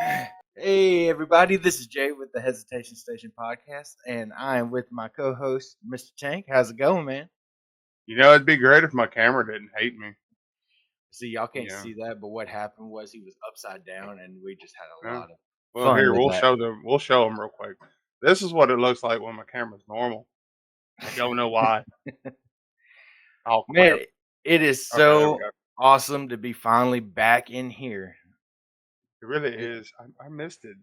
Hey, everybody, this is Jay with the Hesitation Station podcast, and I am with my co host, Mr. Tank. How's it going, man? It'd be great if my camera didn't hate me. See, y'all can't Yeah. see that, but what happened was he was upside down, and we just had a Yeah. lot of Well, fun here with we'll that. show them. We'll show them real quick. This is what it looks like when my camera's normal. I don't know why. I'll Man, quit. it is Okay, there we so go. awesome to be finally back in here. It really It, is. I missed it.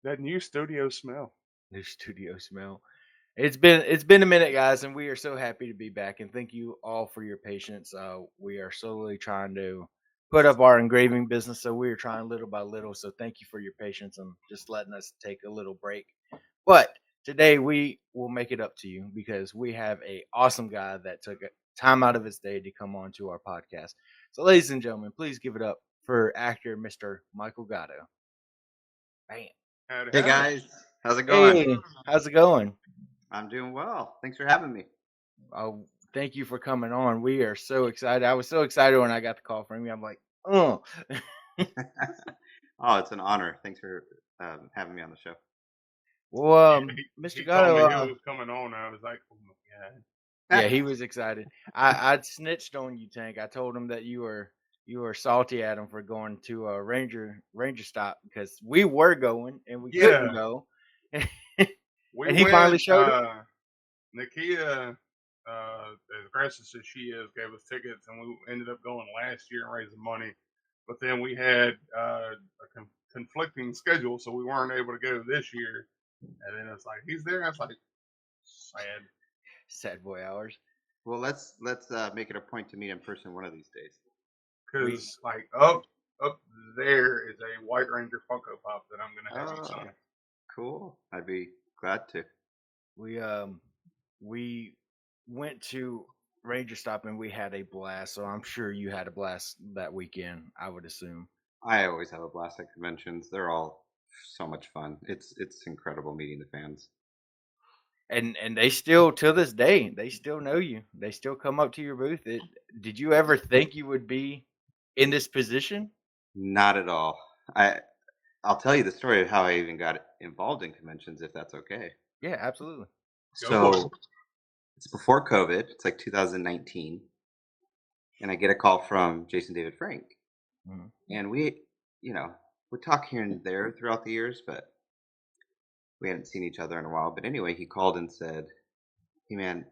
That new studio smell. new studio smell. It's been a minute, guys, and we are so happy to be back. And thank you all for your patience. We are slowly trying to put up our engraving business, so we are trying little by little. So thank you for your patience and just letting us take a little break. But today we will make it up to you because we have a awesome guy that took time out of his day to come on to our podcast. So, ladies and gentlemen, please give it up for actor Mr. Michael Gotto. Bam. Howdy, Hey howdy. guys, how's it going? Hey, how's it going? I'm doing well. Thanks for having me. Oh, thank you for coming on. We are so excited. I was so excited when I got the call from you. I'm like, oh, Oh, it's an honor. Thanks for having me on the show. well, Mr. He told me Gatto, he was coming on. And I was like, oh my god. yeah, he was excited. I snitched on you, Tank. I told him that you were salty at him for going to a ranger stop because we were going and we couldn't Yeah, go, and we he finally went. showed up. Nakia, as gracious as she is, gave us tickets, and we ended up going last year and raising money. But then we had a conflicting schedule, so we weren't able to go this year. And then it's like he's there. I was like, sad, Sad boy hours. Well, let's make it a point to meet in person one of these days. We because like up there is a White Ranger Funko Pop that I'm gonna have you Oh, sign. cool. I'd be glad to. we went to Ranger Stop and we had a blast. So I'm sure you had a blast that weekend. I would assume. I always have a blast at conventions. They're all so much fun. It's incredible meeting the fans. And they still, to this day, they still know you. They still come up to your booth. Did you ever think you would be in this position? Not at all. I'll tell you the story of how I even got involved in conventions, if that's okay. Yeah, absolutely. Go for it. So it's before COVID. It's like 2019, and I get a call from Jason David Frank. Mhm. And we talk here and there throughout the years, but we hadn't seen each other in a while. But anyway, he called and said, "Hey man,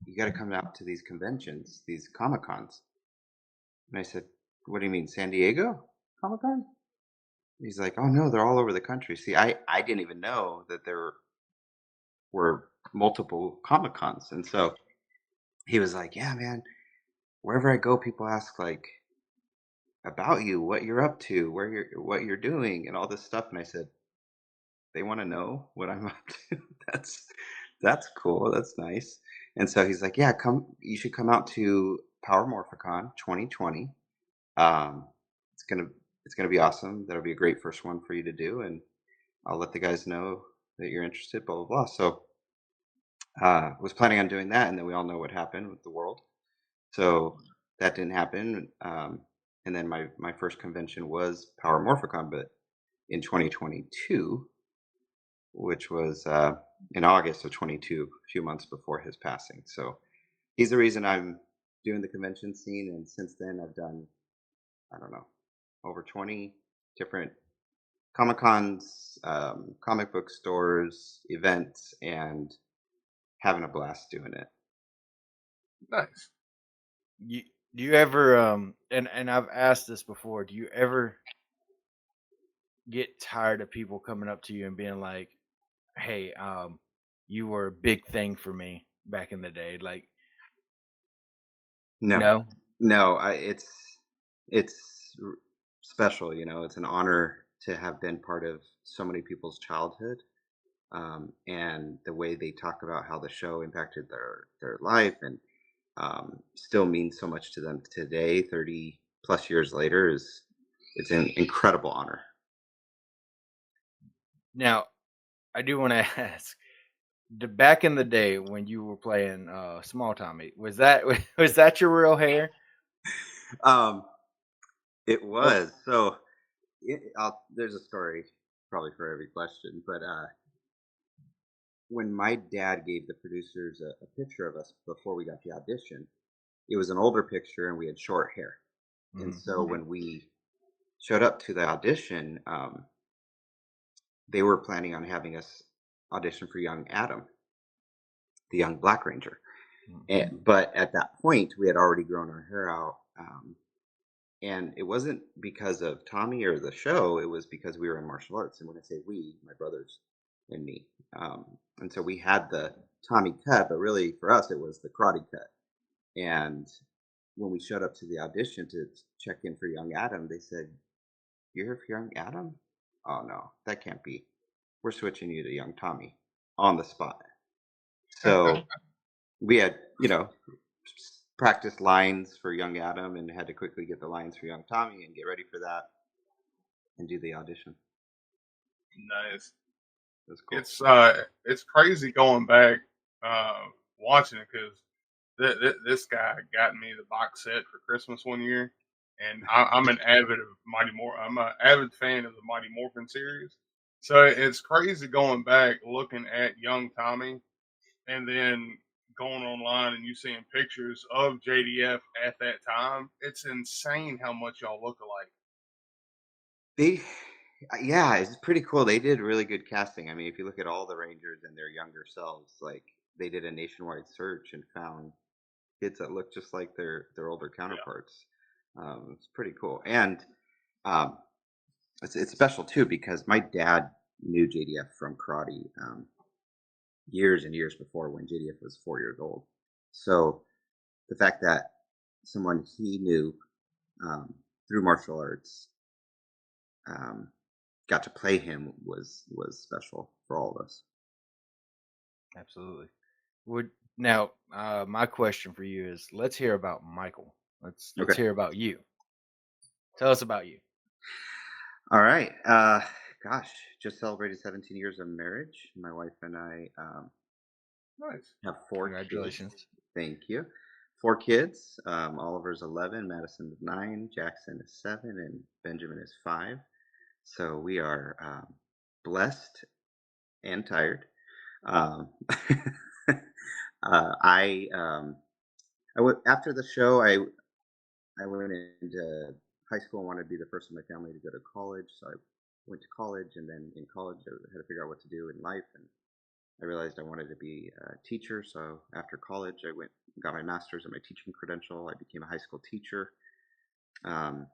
you got to come out to these conventions, these Comic Cons." And I said, "What do you mean, San Diego Comic Con?" He's like, "Oh no, they're all over the country." See, I didn't even know that there were multiple Comic Cons, and so he was like, "Yeah, man, wherever I go, people ask like about you, what you're up to, what you're doing, and all this stuff." And I said, they want to know what I'm up to. That's cool. That's nice. And so he's like, yeah, come. You should come out to Power Morphicon 2020. Um, it's gonna it's gonna be awesome. That'll be a great first one for you to do, and I'll let the guys know that you're interested. Blah blah blah. So was planning on doing that, and then we all know what happened with the world. So that didn't happen. And then my first convention was Power Morphicon, but in 2022, which was in August of 22, a few months before his passing. So he's the reason I'm doing the convention scene. And since then, I've done, I don't know, over 20 different Comic Cons, comic book stores, events, and having a blast doing it. Nice. You do you ever and I've asked this before. Do you ever get tired of people coming up to you and being like, "Hey, you were a big thing for me back in the day." Like, No, no, no, it's special. It's an honor to have been part of so many people's childhood. And the way they talk about how the show impacted their life and still means so much to them today, 30 plus years later, it's an incredible honor. now I do want to ask. Back in the day when you were playing Small Tommy, was that was that your real hair? Um, it Or was so. there's a story probably for every question, but when my dad gave the producers a picture of us before we got the audition, it was an older picture and we had short hair. And so Mhm. when we showed up to the audition, they were planning on having us audition for young Adam, the young Black Ranger. But at that point, we had already grown our hair out. And it wasn't because of Tommy or the show, it was because we were in martial arts. And when I say we, my brothers and me. And so we had the Tommy cut, but really for us, it was the karate cut. And when we showed up to the audition to check in for young Adam, they said, "You're here for young Adam? Oh, no, that can't be. We're switching you to young Tommy on the spot." So we had, practiced lines for young Adam and had to quickly get the lines for young Tommy and get ready for that and do the audition. Nice. It was cool. It's crazy going back watching it because this guy got me the box set for Christmas one year, and I'm an avid of I'm an avid fan of the Mighty Morphin series. So it's crazy going back looking at young Tommy, and then going online and you seeing pictures of JDF at that time. It's insane how much y'all look alike. They, yeah, it's pretty cool. They did really good casting. I mean, if you look at all the Rangers and their younger selves, like they did a nationwide search and found kids that look just like their older counterparts. It's pretty cool, and um, it's special too because my dad knew JDF from karate years and years before when JDF was 4 years old. So the fact that someone he knew through martial arts um, got to play him was special for all of us. Absolutely. Would now my question for you is let's hear about Michael. Let's Okay. hear about you. Tell us about you. All right. Gosh, just celebrated 17 years of marriage. My wife and I Nice. have 4 kids. Congratulations. Thank you. 4 kids. Oliver's 11, Madison is 9, Jackson is 7, and Benjamin is 5. So we are blessed and tired. Um, I went after the show. I went into high school and wanted to be the first in my family to go to college. So I went to college, and then in college I had to figure out what to do in life. And I realized I wanted to be a teacher. So after college, I went and got my master's and my teaching credential. I became a high school teacher. Um,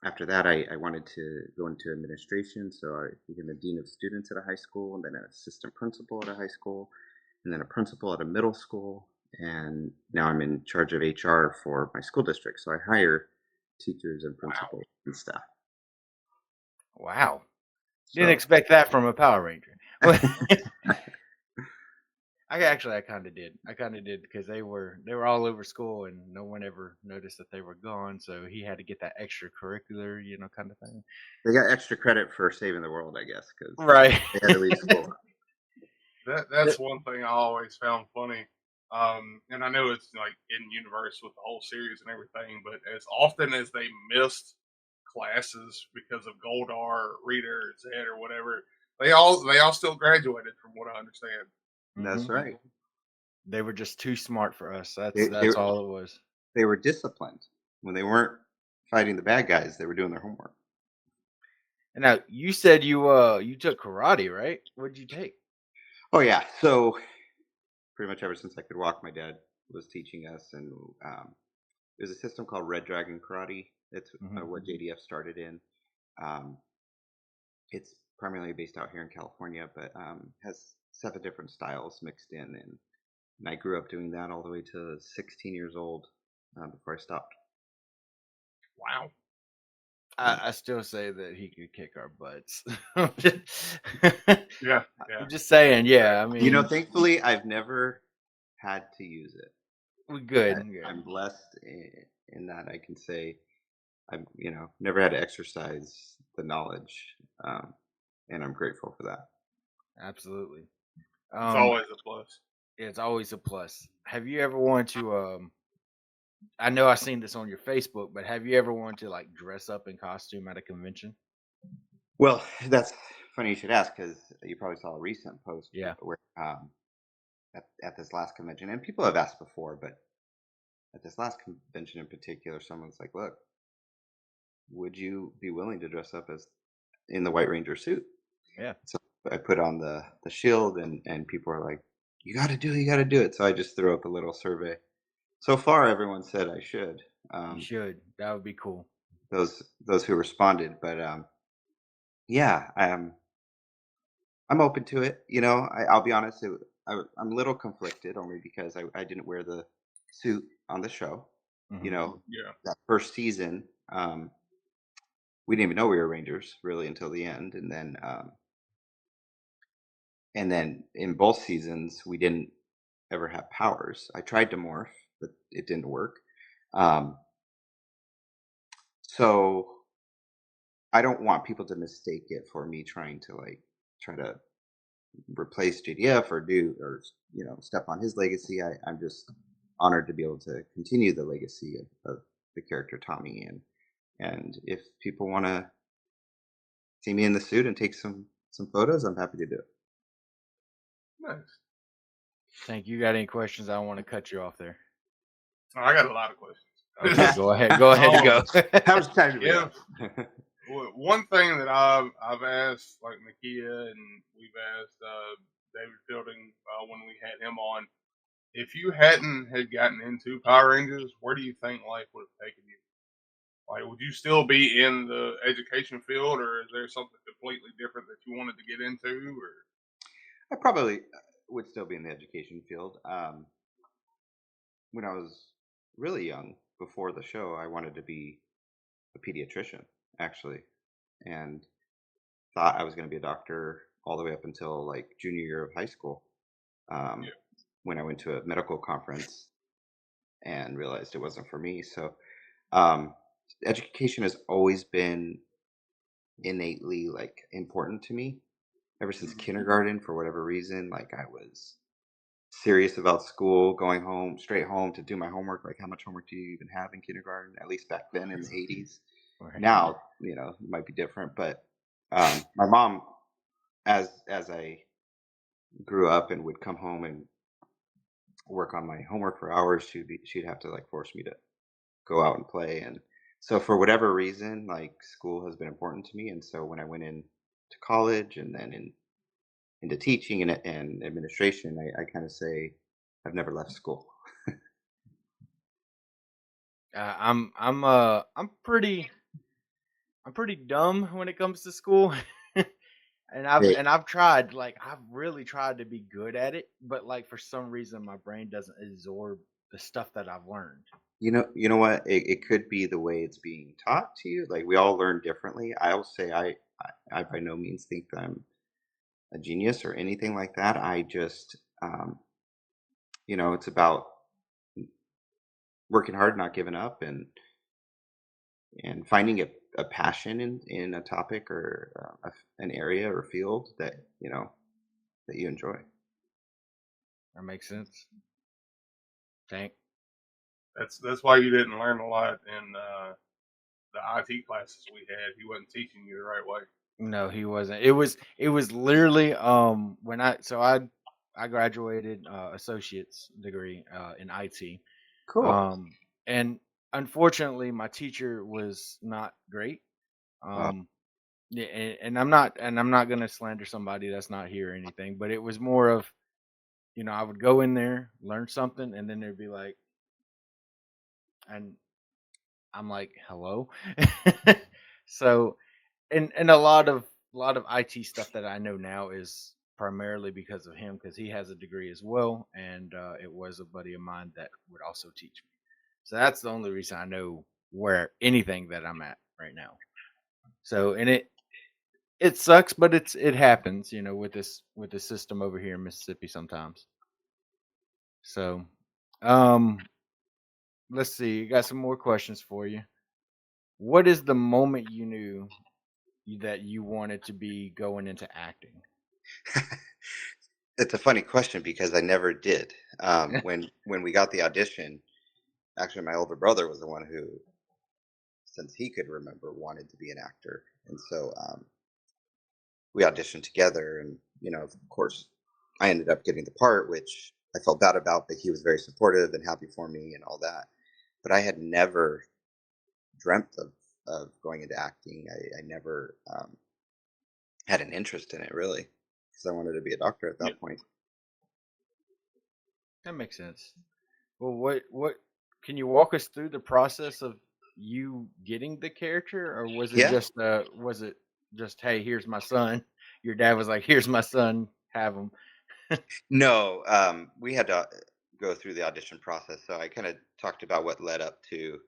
After that, I wanted to go into administration. So I became a dean of students at a high school, and then an assistant principal at a high school, and then a principal at a middle school. And now I'm in charge of HR for my school district. So I hire teachers and principals and staff. Wow. Didn't So expect that from a Power Ranger. I kind of did. I kind of did because they were all over school and no one ever noticed that they were gone. So he had to get that extracurricular, kind of thing. they got extra credit for saving the world, I guess, because Right. they had to leave school. That's one thing I always found funny. And I know it's like in universe with the whole series and everything, but as often as they missed classes because of Goldar or Rita or Zed or whatever, they all still graduated from what I understand. That's Mhm. right. They were just too smart for us. They, That's they, all it was. they were disciplined. When they weren't fighting the bad guys, they were doing their homework. And now you said you took karate, right? What did you take? Oh, yeah. So pretty much ever since I could walk, my dad was teaching us. And there's a system called Red Dragon Karate. It's what JDF started in. It's primarily based out here in California, but has 7 different styles mixed in. And I grew up doing that all the way to 16 years old before I stopped. Wow. I still say that he could kick our butts. Yeah. I'm just saying, yeah. I mean, Thankfully, I've never had to use it. we're good. I'm blessed in that I can say I've never had to exercise the knowledge, and I'm grateful for that. Absolutely. It's always a plus. It's always a plus. Have you ever wanted to? I know I've seen this on your Facebook, but have you ever wanted to like dress up in costume at a convention? Well, that's funny you should ask because you probably saw a recent post Yeah. where at this last convention, and people have asked before, but at this last convention in particular, someone's like, "Look, would you be willing to dress up as in the White Ranger suit?" Yeah. So I put on the shield, and people are like, "You got to do it, you got to do it." So I just threw up a little survey. So far, everyone said I should. You should. That would be cool. Those who responded, but yeah, I'm open to it. I'll be honest. I'm a little conflicted only because I didn't wear the suit on the show. Hmm. Yeah. That first season, we didn't even know we were Rangers really until the end, and then in both seasons we didn't ever have powers. I tried to morph, but it didn't work. Um, so I don't want people to mistake it for me trying to try to replace JDF or step on his legacy. I'm just honored to be able to continue the legacy of the character Tommy, and if people want to see me in the suit and take some photos, I'm happy to do it. Nice. Thank you. Got any questions? I don't want to cut you off there. Oh, I got a lot of questions. Okay, go ahead. Go ahead and go. How much time do we Yeah. have? Well, one thing that I've asked like Nakia and we've asked David Fielding when we had him on, if you hadn't had gotten into Power Rangers, where do you think life would have taken you? Like, would you still be in the education field, or is there something completely different that you wanted to get into? Or I probably would still be in the education field. When I was really young, before the show, I wanted to be a pediatrician, actually, and thought I was going to be a doctor all the way up until like junior year of high school. Um, yeah, when I went to a medical conference and realized it wasn't for me. So, um, education has always been innately important to me ever since mhm, kindergarten. For whatever reason, I was serious about school, going home straight home to do my homework. Like, how much homework do you even have in kindergarten? At least back then in the 80s. Right. Now, it might be different, but my mom, as I grew up and would come home and work on my homework for hours, she'd have to force me to go out and play. And so for whatever reason, school has been important to me. And so when I went in to college and then into teaching and administration, I kind of say I've never left school. I'm pretty dumb when it comes to school. And I've Hey, and I've tried, I've really tried to be good at it, but for some reason my brain doesn't absorb the stuff that I've learned. you know what? It could be the way it's being taught to you. Like, we all learn differently. I'll say I by no means think that I'm a genius or anything like that. I just, it's about working hard, not giving up, and finding a passion in a topic or an area or field that that you enjoy. That makes sense. Tank. that's why you didn't learn a lot in the IT classes we had. He wasn't teaching you the right way. No, he wasn't. It was literally when I graduated associate's degree in IT. Cool. And unfortunately my teacher was not great. Well, Um yeah, and I'm not gonna slander somebody that's not here or anything, but it was more of, I would go in there, learn something, and then there'd be and I'm like, hello. So, and a lot of IT stuff that I know now is primarily because of him, because he has a degree as well, and it was a buddy of mine that would also teach me. So that's the only reason I know where anything that I'm at right now. So, and it sucks, but it happens, with the system over here in Mississippi sometimes. So, um, let's see. Got some more questions for you. What is the moment you knew that you wanted to be going into acting? it's a funny question because I never did. When we got the audition, actually, my older brother was the one who, since he could remember, wanted to be an actor, and so we auditioned together, and of course, I ended up getting the part, which I felt bad about, but he was very supportive and happy for me and all that. But I had never dreamt of going into acting. I never had an interest in it really, because I wanted to be a doctor at Yeah. that point. That makes sense. Well, what can you walk us through the process of you getting the character, or was it Yeah. just hey, here's my son? Your dad was like, here's my son, have him. No, we had to go through the audition process, so I kind of talked about what led up to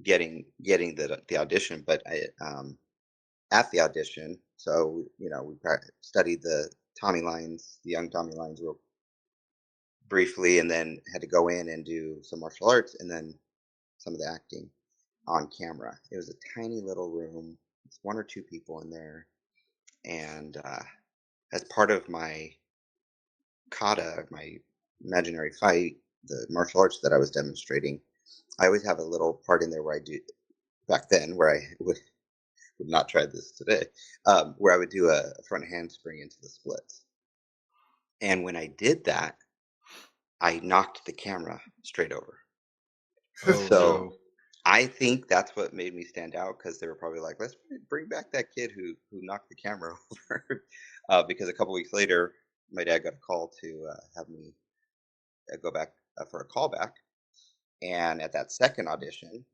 getting the audition. But at the audition, so we studied the Tommy lines, the young Tommy lines, real briefly, and then had to go in and do some martial arts, and then some of the acting on camera. It was a tiny little room. It's one or two people in there, and as part of my kata, my imaginary fight, the martial arts that I was demonstrating, I always have a little part in there where I do back then where I would not try this today, where I would do a front handspring into the splits. And when I did that, I knocked the camera straight over. Oh So no. I think that's what made me stand out, because they were probably like, "Let's bring back that kid who knocked the camera over." Because a couple weeks later, my dad got a call to have me go back for a callback, and at that second audition,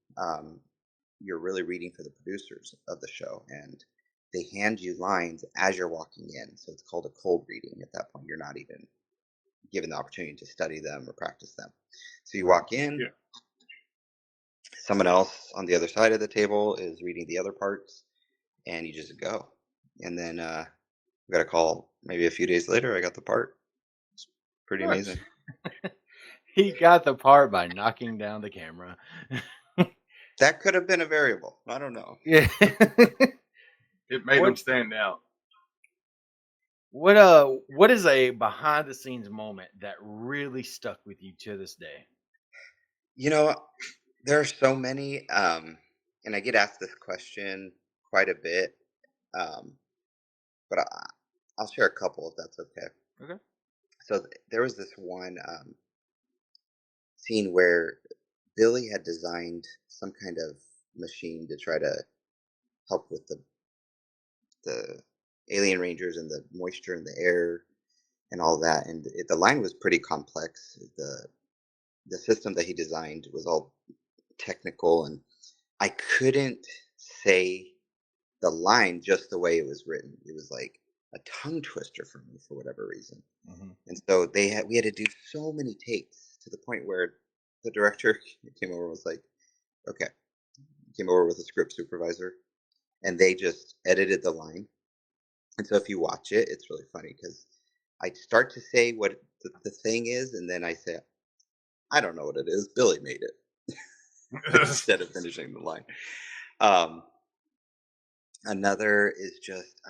you're really reading for the producers of the show, and they hand you lines as you're walking in. So it's called a cold reading. At that point, you're not even given the opportunity to study them or practice them. So you walk in. Yeah. Someone else on the other side of the table is reading the other parts, and you just go. And then we got a call maybe a few days later. I got the part. It's pretty What? amazing. He got the part by knocking down the camera. That could have been a variable. I don't know. Yeah. It made them what stand out. what is a behind the scenes moment that really stuck with you to this day? You know, there are so many, and I get asked this question quite a bit, um, but I'll share a couple if that's okay. Okay. So there was this one scene where Billy had designed some kind of machine to try to help with the alien rangers and the moisture in the air and all that. And the line was pretty complex. The system that he designed was all technical, and I couldn't say the line just the way it was written. It was like a tongue twister for me for whatever reason. Hmm. And so we had to do so many takes to the point where the director came over and was like, "Okay," came over with a script supervisor, and they just edited the line. And so if you watch it, it's really funny because I start to say what the thing is, and then I say, "I don't know what it is. Billy made it," instead of finishing the line. Um, Another is just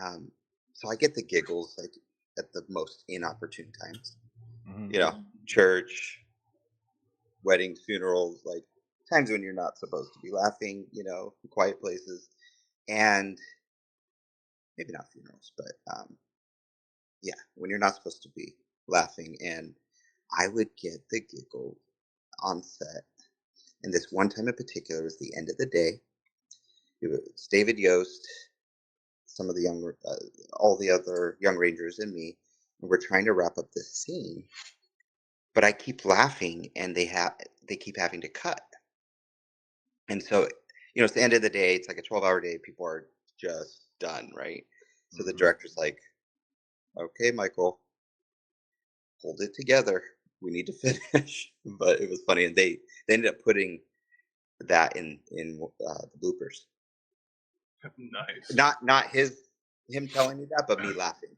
so I get the giggles like at the most inopportune times. Hmm. Church, weddings, funerals, like times when you're not supposed to be laughing, quiet places, and maybe not funerals, but yeah, when you're not supposed to be laughing, and I would get the giggle on set. And this one time in particular was the end of the day. It was David Yost, some of the all the other young rangers, and me, and we're trying to wrap up this scene. But I keep laughing, and they keep having to cut. And so, it's the end of the day. It's like a 12-hour day. People are just done, right? So the Hmm. director's like, "Okay, Michael, hold it together. We need to finish." But it was funny, and they ended up putting that in the bloopers. Nice. Not him telling me that, but me laughing.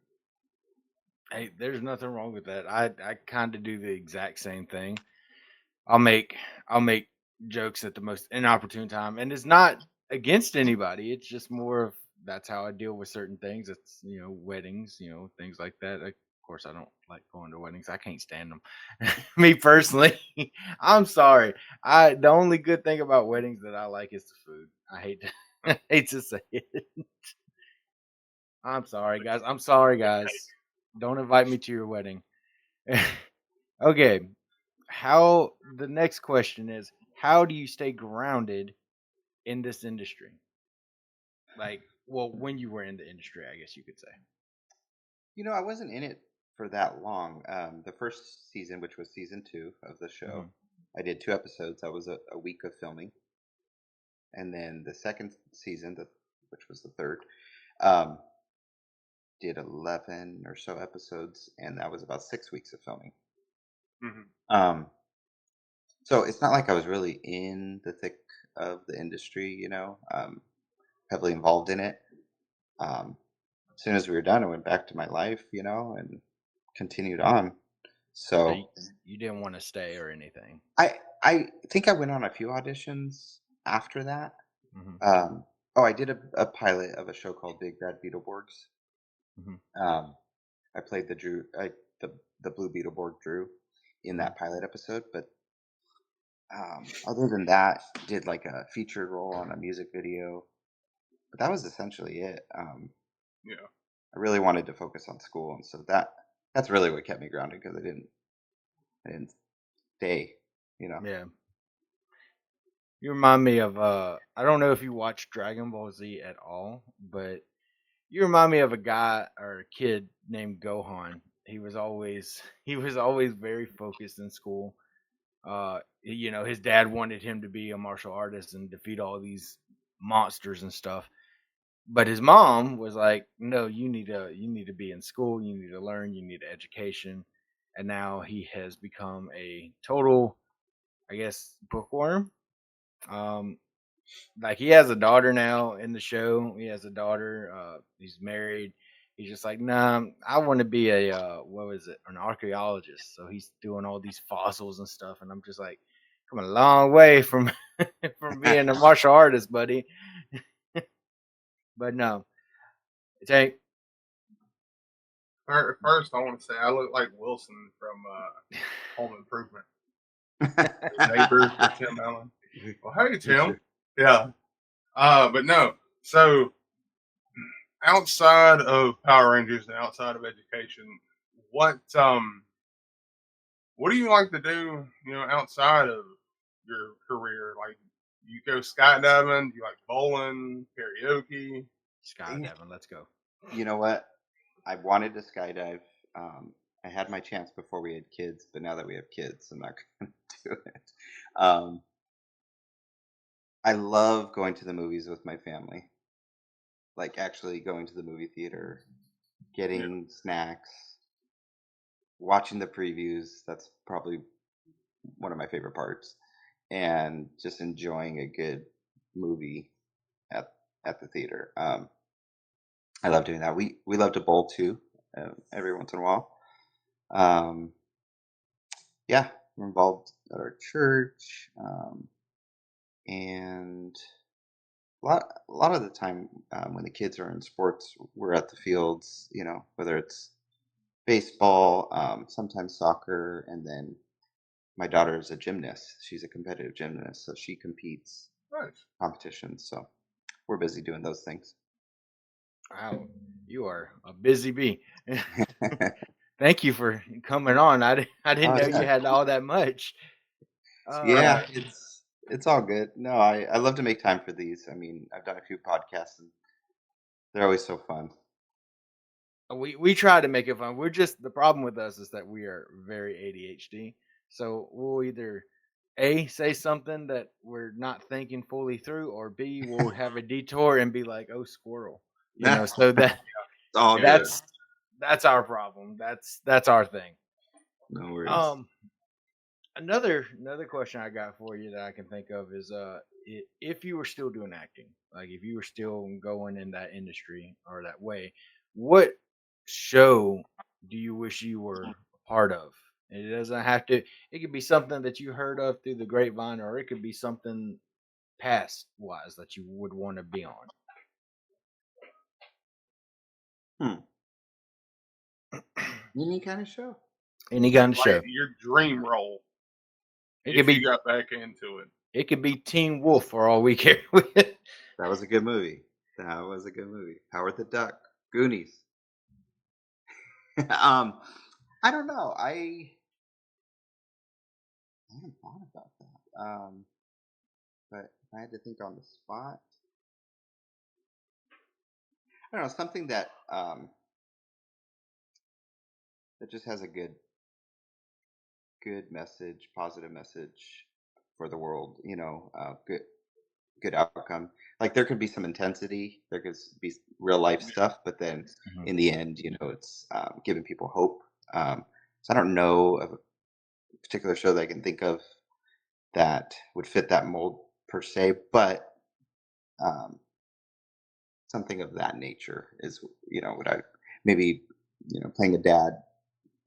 Hey, there's nothing wrong with that. I kind of do the exact same thing. I'll make jokes at the most inopportune time, and it's not against anybody. It's just more of that's how I deal with certain things. It's weddings, things like that. Of course, I don't like going to weddings. I can't stand them. Me personally, I'm sorry. The only good thing about weddings that I like is the food. I hate to, I hate to say it. I'm sorry, guys. I'm sorry, guys. Don't invite me to your wedding. Okay. The next question is, how do you stay grounded in this industry? Like, well, when you were in the industry, I guess you could say. I wasn't in it for that long. The first season, which was season 2 of the show, I did 2 episodes. That was a week of filming. And then the second season, which was the third, did 11 or so episodes, and that was about 6 weeks of filming. Mm-hmm. So it's not like I was really in the thick of the industry, heavily involved in it. As soon as we were done, I went back to my life, and continued on. So So you didn't want to stay or anything. I think I went on a few auditions after that. Mm-hmm. I did a pilot of a show called Big Bad Beetleborgs. Mm-hmm. I played the blue Beetleborg Drew in that pilot episode, but other than that, did like a featured role on a music video. But that was essentially it. Yeah. I really wanted to focus on school, and so that's really what kept me grounded, because I didn't stay. Yeah. You remind me of I don't know if you watch Dragon Ball Z at all, but you remind me of a guy or a kid named Gohan. He was always very focused in school. His dad wanted him to be a martial artist and defeat all these monsters and stuff. But his mom was like, "No, you need to be in school. You need to learn. You need education." And now he has become a total, I guess, bookworm. Um, like he has a daughter now in the show. He has a daughter. He's married. He's just like, nah, I want to be a what was it, an archaeologist. So he's doing all these fossils and stuff, and I'm just like, come a long way from from being a martial artist, buddy. But no, Tank. First, I want to say I look like Wilson from Home Improvement. His neighbor for Tim Allen. Well, hey Tim. Yeah. But no. So outside of Power Rangers and outside of education, what what do you like to do? Outside of your career, like you go skydiving, you like bowling, karaoke. Skydiving, let's go. You know what? I wanted to skydive. I had my chance before we had kids, but now that we have kids, I'm not going to do it. I love going to the movies with my family. Like actually going to the movie theater, getting snacks, watching the previews. That's probably one of my favorite parts. And just enjoying a good movie at the theater. I love doing that. We love to bowl too, every once in a while. Yeah, we're involved at our church, and a lot of the time when the kids are in sports, we're at the fields. Whether it's baseball, sometimes soccer, and then my daughter is a gymnast. She's a competitive gymnast, so she competes Nice. competitions. So we're busy doing those things. Wow, you are a busy bee. Thank you for coming on. I didn't know you had all that much. Yeah, it's all good. No, I love to make time for these. I mean, I've done a few podcasts, and they're always so fun. We try to make it fun. We're just, the problem with us is that we are very ADHD. So we'll either A, say something that we're not thinking fully through, or B, we'll have a detour and be like, oh, squirrel. So It's all good. that's our problem. That's our thing. No worries. Another question I got for you that I can think of is if you were still doing acting, like if you were still going in that industry or that way, what show do you wish you were a part of? And it doesn't have to, it could be something that you heard of through the grapevine, or it could be something past wise that you would want to be on. Any kind of show. Any kind of show. Like your dream role. It If could be, you got back into it. it could be Teen Wolf for all we care. That was a good movie. Howard the Duck. Goonies. I don't know. I haven't thought about that. But if I had to think on the spot, I don't know, something that just has a good message, positive message for the world. Good outcome. Like there could be some intensity, there could be real life stuff, but then Mhm. in the end, it's giving people hope. So I don't know of a particular show that I can think of that would fit that mold per se, but um, something of that nature is what I maybe playing a dad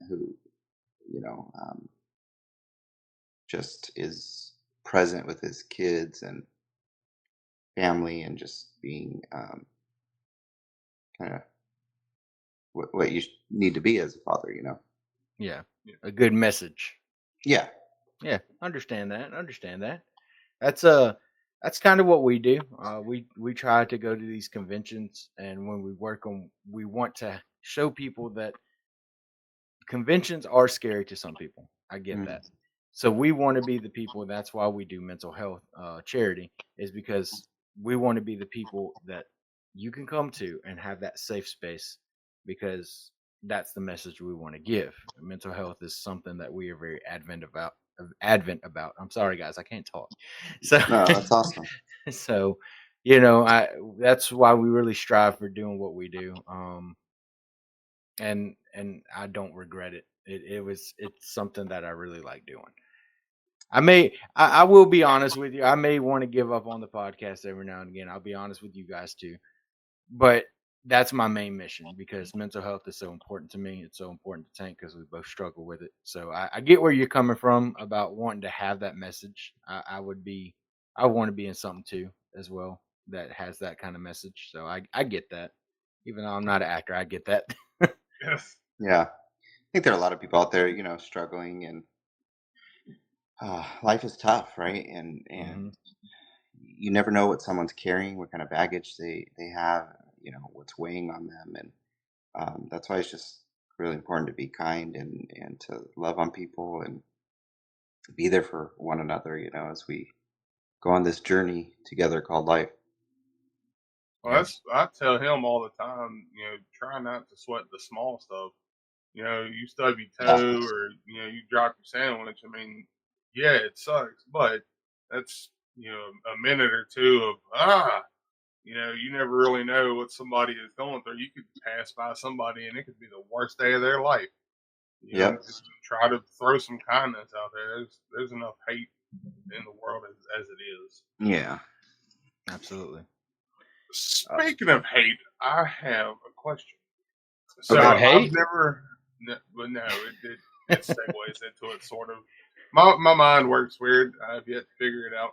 who just is present with his kids and family and just being kind of what you need to be as a father. Yeah, Yeah. a good message. Yeah. Yeah, understand that. Understand that. That's that's kind of what we do. We try to go to these conventions, and when we work on, we want to show people that conventions are scary to some people. I get Mm. that. So we want to be the people. That's why we do mental health charity, is because we want to be the people that you can come to and have that safe space, because that's the message we want to give. Mental health is something that we are very advent about. I'm sorry guys, I can't talk. So No, that's awesome. so I that's why we really strive for doing what we do. And I don't regret it. It's something that I really like doing. I will be honest with you. I may want to give up on the podcast every now and again. I'll be honest with you guys too. But that's my main mission, because mental health is so important to me. It's so important to Tank because we both struggle with it. So I get where you're coming from about wanting to have that message. I want to be in something too as well that has that kind of message. So I get that. Even though I'm not an actor, I get that. Yes. Yeah. I think there are a lot of people out there, struggling, and life is tough, right? And Hmm. you never know what someone's carrying, what kind of baggage they have, what's weighing on them, and that's why it's just really important to be kind and to love on people and be there for one another, as we go on this journey together called life. Well, Yeah. I tell him all the time, try not to sweat the small stuff. You stub your Yeah. toe or you drop your sandwich. I mean, yeah, it sucks, but that's a minute or two of you never really know what somebody is going through. You could pass by somebody and it could be the worst day of their life. Yep. Just try to throw some kindness out there. There's enough hate in the world as it is. Yeah. Absolutely. Speaking of hate, I have a question. So About Okay. I've hate? never, but no, it segues into it sort of. My mind works weird. I've yet to figure it out.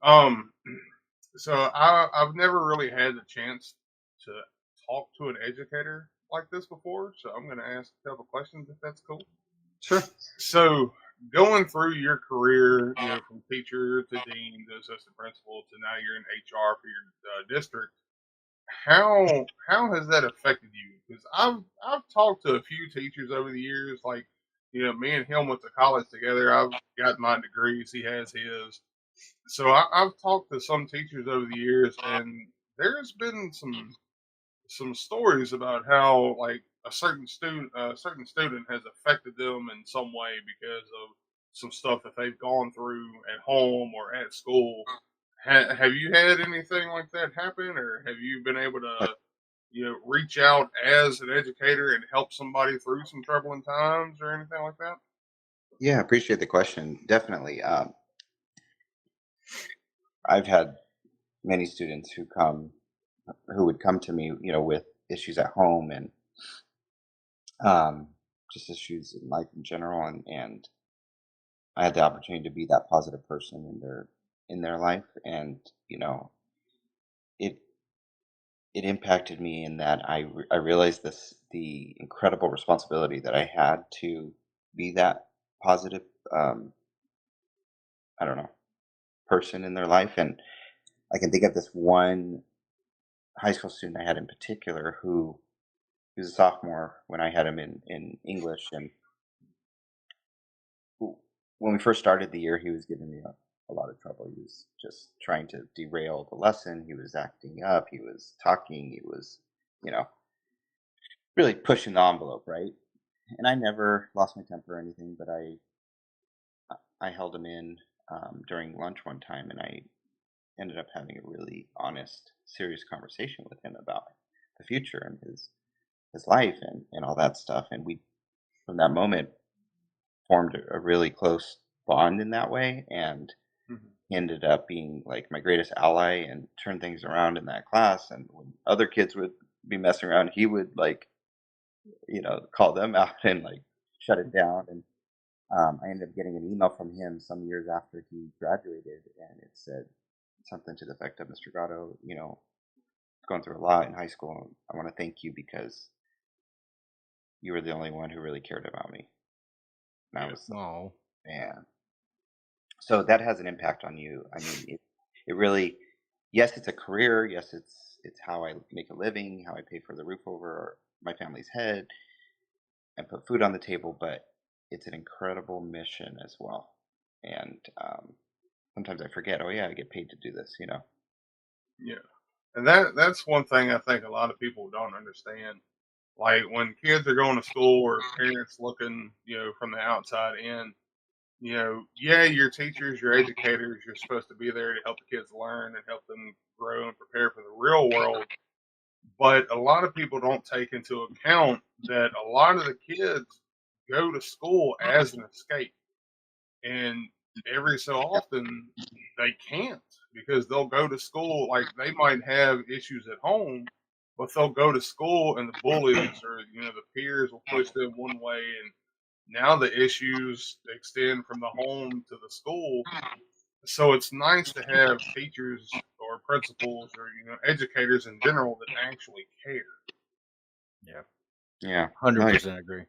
Um, so I've never really had the chance to talk to an educator like this before. So I'm going to ask a couple questions if that's cool. Sure. So going through your career, from teacher to dean to assistant principal to now you're in HR for your district. How has that affected you? Because I've talked to a few teachers over the years. Like, me and him went to college together. I've got my degrees. He has his. So I've talked to some teachers over the years, and there's been some stories about how like a certain student has affected them in some way because of some stuff that they've gone through at home or at school. Have you had anything like that happen, or have you been able to reach out as an educator and help somebody through some troubling times or anything like that? Yeah, I appreciate the question. Definitely. I've had many students who would come to me, with issues at home and um, just issues in life in general, and I had the opportunity to be that positive person in their life, and it it impacted me in that I realized the incredible responsibility that I had to be that positive, I don't know, person in their life. And I can think of this one high school student I had in particular who he was a sophomore when I had him in English, and when we first started the year, he was giving me a lot of trouble. He was just trying to derail the lesson. He was acting up. He was talking. He was, you know, really pushing the envelope, right? And I never lost my temper or anything, but I held him in during lunch one time, and I ended up having a really honest, serious conversation with him about the future and his life and all that stuff. And we, from that moment, formed a really close bond in that way, and he ended up being like my greatest ally and turned things around in that class. And when other kids would be messing around, he would like, call them out and like shut it down. And I ended up getting an email from him some years after he graduated, and it said something to the effect of, "Mr. Gotto, going through a lot in high school. I want to thank you because you were the only one who really cared about me." And I was like, Oh, man. So that has an impact on you. I mean, it really, yes, it's a career. Yes, it's how I make a living, how I pay for the roof over my family's head and put food on the table. But it's an incredible mission as well. And sometimes I forget. Oh yeah, I get paid to do this. Yeah. And that's one thing I think a lot of people don't understand. Like when kids are going to school or parents looking, from the outside in, yeah, your teachers, your educators, you're supposed to be there to help the kids learn and help them grow and prepare for the real world. But a lot of people don't take into account that a lot of the kids go to school as an escape. And every so often they can't because they'll go to school, like they might have issues at home, but they'll go to school and the bullies or the peers will push them one way, and now the issues extend from the home to the school. So it's nice to have teachers or principals or educators in general that actually care. yeah, Yeah. No, 100% agree.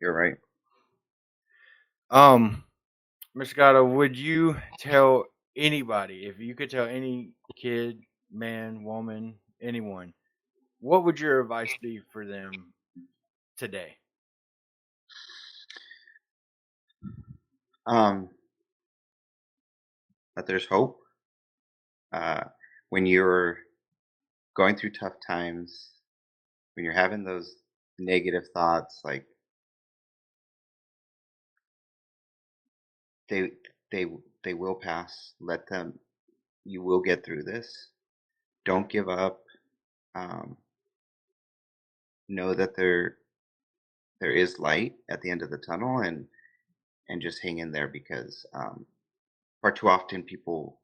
you're right. Mr. Gatto, would you tell anybody, if you could tell any kid, man, woman, anyone, what would your advice be for them today? Um, that there's hope. When you're going through tough times, when you're having those negative thoughts, like they they they will pass. Let them. You will get through this. Don't give up. Um, know that there is light at the end of the tunnel, and just hang in there because far too often people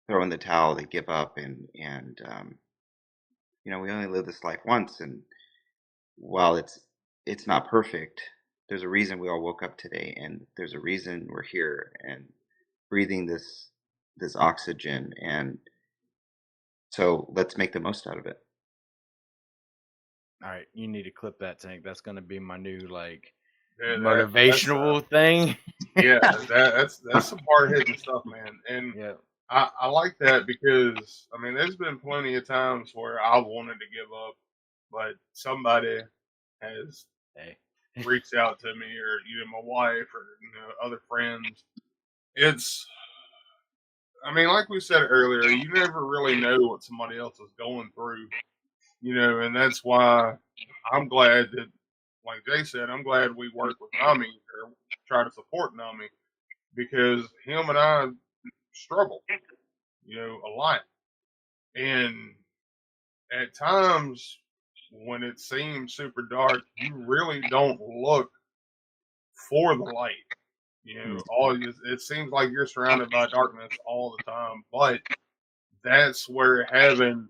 throw in the towel, they give up, and we only live this life once, and while it's not perfect, there's a reason we all woke up today, and there's a reason we're here and breathing this oxygen, and so let's make the most out of it. All right, you need to clip that, Tank. That's going to be my new Yeah, motivational thing. that's some hard hitting stuff, man. And Yeah. I like that because I mean, there's been plenty of times where I wanted to give up, but somebody has Hey. reached out to me, or my wife, or other friends. It's, I mean, like we said earlier, you never really know what somebody else is going through, and that's why I'm glad that, like Jay said, I'm glad we work with Nami or try to support Nami because him and I struggle, a lot. And at times when it seems super dark, you really don't look for the light. It seems like you're surrounded by darkness all the time, but that's where having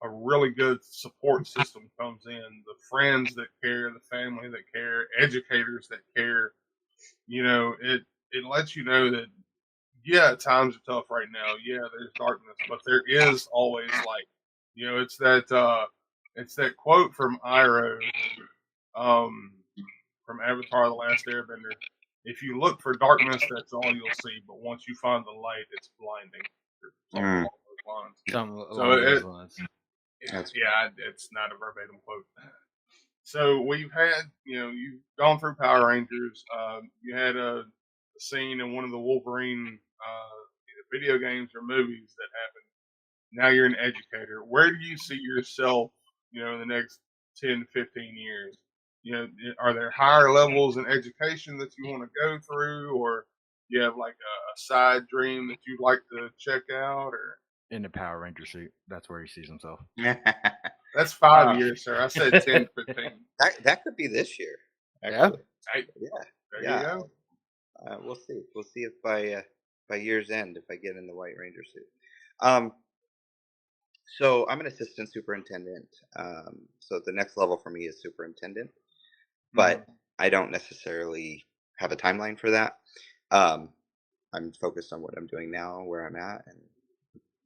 a really good support system comes in. The friends that care, the family that care, educators that care. It lets you know that yeah, times are tough right now. Yeah, there's darkness, but there is always light. It's that quote from Iroh, um, from Avatar: The Last Airbender. If you look for darkness, that's all you'll see. But once you find the light, it's blinding. Or something Mm. along those lines. Something So along those lines. It's not a verbatim quote. So we've had, you've gone through Power Rangers. You had a scene in one of the Wolverine either video games or movies that happened. Now you're an educator. Where do you see yourself, in the next 10 to 15 years? Are there higher levels in education that you want to go through, or you have like a side dream that you'd like to check out, or In the Power Ranger suit. That's where he sees himself. that's 5 years, sir. I said 10 to 15. That could be this year. Yeah. Actually, Hey, yeah, there yeah. you go. We'll see. We'll see if by year's end, if I get in the White Ranger suit. So I'm an assistant superintendent. So the next level for me is superintendent, but I don't necessarily have a timeline for that. I'm focused on what I'm doing now, where I'm at, and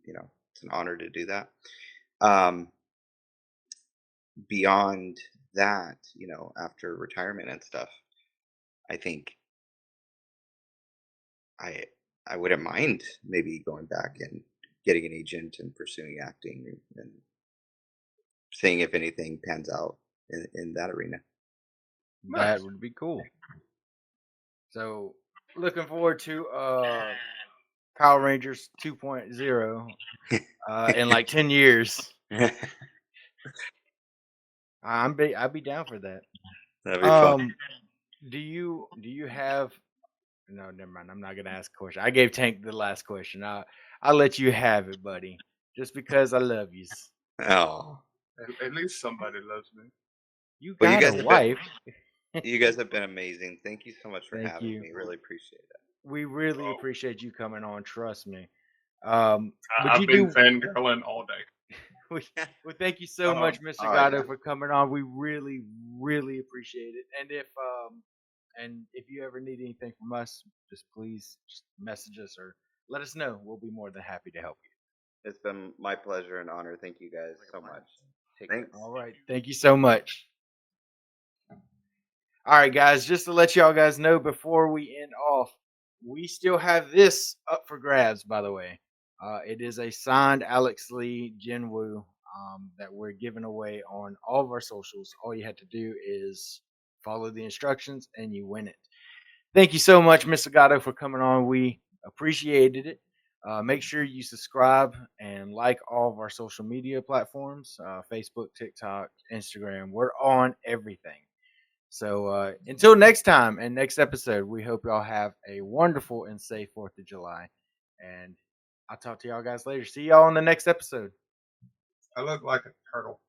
it's an honor to do that. Beyond that, after retirement and stuff, I think I wouldn't mind maybe going back and getting an agent and pursuing acting and seeing if anything pans out in that arena. That would be cool. So, looking forward to Power Rangers 2.0 in like 10 years. I'd be down for that. That'd be fun. Do you have? No, never mind. I'm not gonna ask a question. I gave Tank the last question. I'll let you have it, buddy. Just because I love you. Oh, At least somebody loves me. You well, you got guys a have wife. you guys have been amazing. Thank you so much for Thank having you. me. Really appreciate it. We really Oh, appreciate you coming on. Trust me. Would I've you been do? fangirling all day. Well, thank you so much, Mr. Oh, Gotto, yeah. for coming on. We really, really appreciate it. And if you ever need anything from us, please message us or let us know. We'll be more than happy to help you. It's been my pleasure and honor. Thank you guys so much. Thanks. All right. Thank you so much. All right, guys, just to let y'all guys know before we end off, we still have this up for grabs, by the way. It is a signed Alex Lee Jinwoo that we're giving away on all of our socials. All you have to do is follow the instructions and you win it. Thank you so much, Mr. Gotto, for coming on. We appreciated it. Make sure you subscribe and like all of our social media platforms, Facebook, TikTok, Instagram. We're on everything. So until next time and next episode, we hope y'all have a wonderful and safe 4th of July. And I'll talk to y'all guys later. See y'all on the next episode. I look like a turtle.